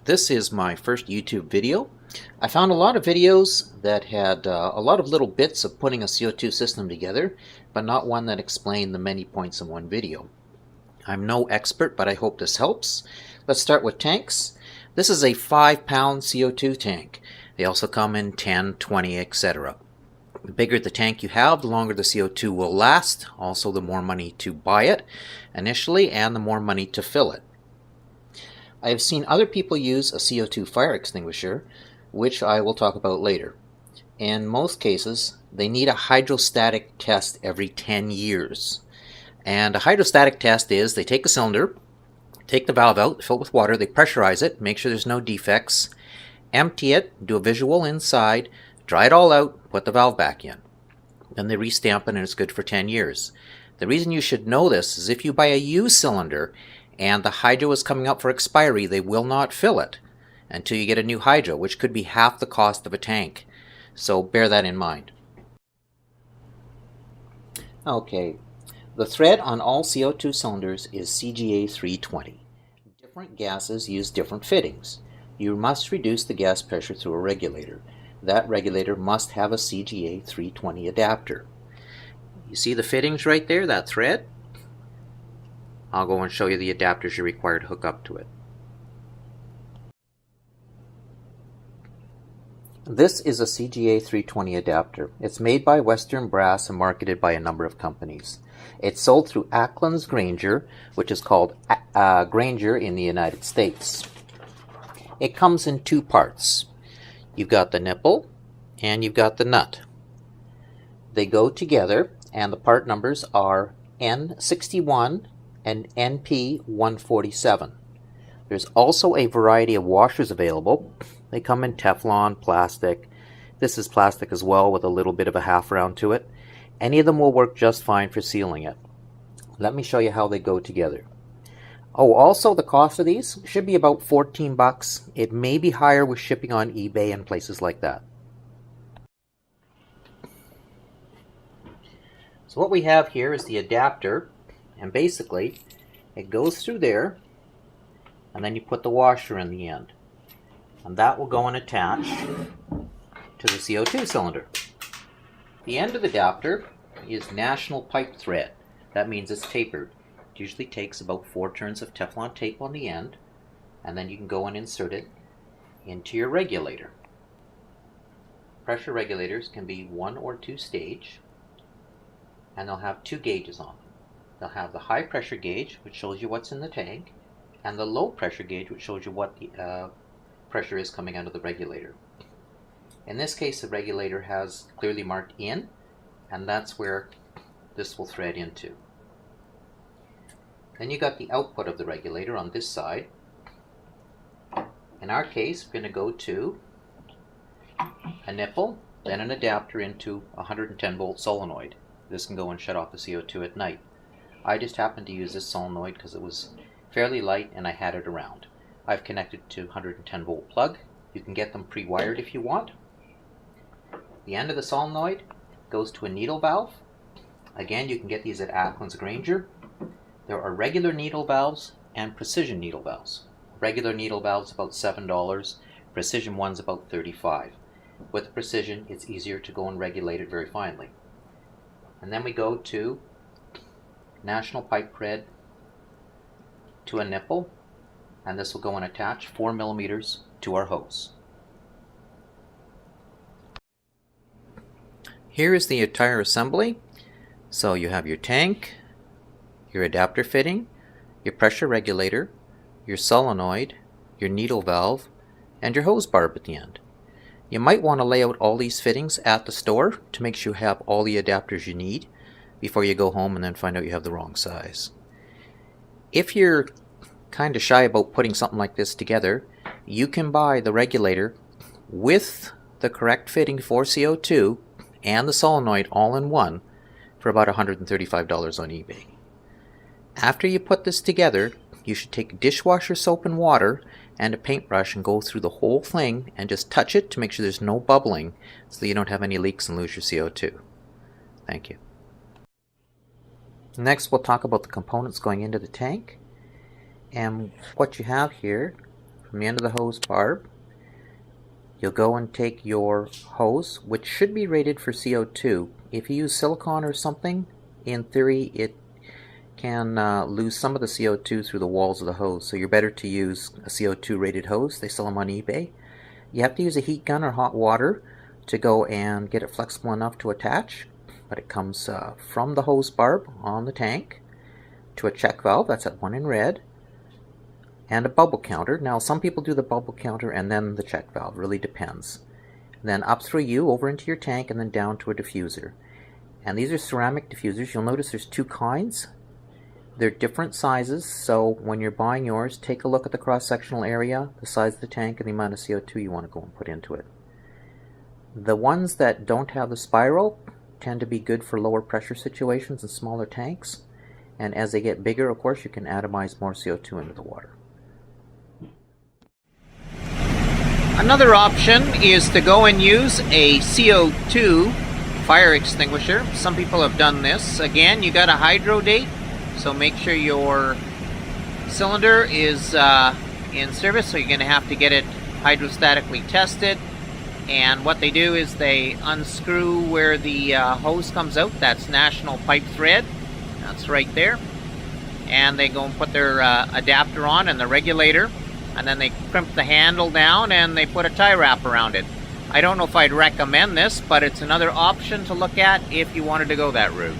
This is my first YouTube video. I found a lot of videos that had a lot of little bits of putting a CO2 system together, but not one that explained the many points in one video. I'm no expert, but I hope this helps. Let's start with tanks. This is a 5-pound CO2 tank. They also come in 10, 20, etc. The bigger the tank you have, the longer the CO2 will last. Also, the more money to buy it initially, and the more money to fill it. I have seen other people use a CO2 fire extinguisher, which I will talk about later. In most cases, they need a hydrostatic test every 10 years. And a hydrostatic test is they take a cylinder, take the valve out, fill it with water, they pressurize it, make sure there's no defects, empty it, do a visual inside, dry it all out, put the valve back in. Then they restamp it and it's good for 10 years. The reason you should know this is if you buy a used cylinder and the hydro is coming up for expiry, they will not fill it until you get a new hydro, which could be half the cost of a tank. So bear that in mind. Okay, the thread on all CO2 cylinders is CGA 320. Different gases use different fittings. You must reduce the gas pressure through a regulator. That regulator must have a CGA 320 adapter. You see the fittings right there, that thread? I'll go and show you the adapters you're required to hook up to it. This is a CGA 320 adapter. It's made by Western Brass and marketed by a number of companies. It's sold through Ackland's Granger, which is called Granger in the United States. It comes in two parts. You've got the nipple and you've got the nut. They go together and the part numbers are N61 and NP147. There's also a variety of washers available. They come in Teflon, plastic. This is plastic as well with a little bit of a half round to it. Any of them will work just fine for sealing it. Let me show you how they go together. Oh, also the cost of these should be about 14 bucks. It may be higher with shipping on eBay and places like that. So what we have here is the adapter, and basically it goes through there and then you put the washer in the end, and that will go and attach to the CO2 cylinder. The end of the adapter is national pipe thread. That means it's tapered. It usually takes about 4 turns of Teflon tape on the end, and then you can go and insert it into your regulator. Pressure regulators can be 1 or 2 stage, and they'll have 2 gauges on them. They'll have the high pressure gauge, which shows you what's in the tank, and the low pressure gauge, which shows you what the pressure is coming out of the regulator. In this case, the regulator has clearly marked in, and that's where this will thread into. Then you got the output of the regulator on this side. In our case, we're going to go to a nipple, then an adapter into a 110 volt solenoid. This can go and shut off the CO2 at night. I just happened to use this solenoid because it was fairly light and I had it around. I've connected to 110 volt plug. You can get them pre-wired if you want. The end of the solenoid goes to a needle valve. Again, you can get these at Ackland's Granger. There are regular needle valves and precision needle valves. Regular needle valves about $7, precision one's about $35. With precision, it's easier to go and regulate it very finely. And then we go to national pipe thread to a nipple, and this will go and attach 4 millimeters to our hose. Here is the entire assembly. So you have your tank, your adapter fitting, your pressure regulator, your solenoid, your needle valve, and your hose barb at the end. You might want to lay out all these fittings at the store to make sure you have all the adapters you need before you go home and then find out you have the wrong size. If you're kind of shy about putting something like this together, you can buy the regulator with the correct fitting for CO2 and the solenoid all in one for about $135 on eBay. After you put this together, you should take dishwasher soap and water and a paintbrush and go through the whole thing and just touch it to make sure there's no bubbling so that you don't have any leaks and lose your CO2. Thank you. Next, we'll talk about the components going into the tank. And what you have here from the end of the hose barb, you'll go and take your hose, which should be rated for CO2. If you use silicone or something, in theory it can lose some of the CO2 through the walls of the hose, so you're better to use a CO2 rated hose. They sell them on eBay. You have to use a heat gun or hot water to go and get it flexible enough to attach, but it comes from the hose barb on the tank to a check valve, that's that one in red, and a bubble counter. Now some people do the bubble counter and then the check valve, really depends. Then up through you, over into your tank, and then down to a diffuser. And these are ceramic diffusers. You'll notice there's two kinds. They're different sizes, so when you're buying yours, take a look at the cross-sectional area, the size of the tank, and the amount of CO2 you want to go and put into it. The ones that don't have the spiral tend to be good for lower pressure situations and smaller tanks, and as they get bigger, of course, you can atomize more CO2 into the water. Another option is to go and use a CO2 fire extinguisher. Some people have done this. Again, you got a hydro date, so make sure your cylinder is in service, so you're going to have to get it hydrostatically tested. And what they do is they unscrew where the hose comes out. That's national pipe thread. That's right there. And they go and put their adapter on and the regulator. And then they crimp the handle down and they put a tie wrap around it. I don't know if I'd recommend this, but it's another option to look at if you wanted to go that route.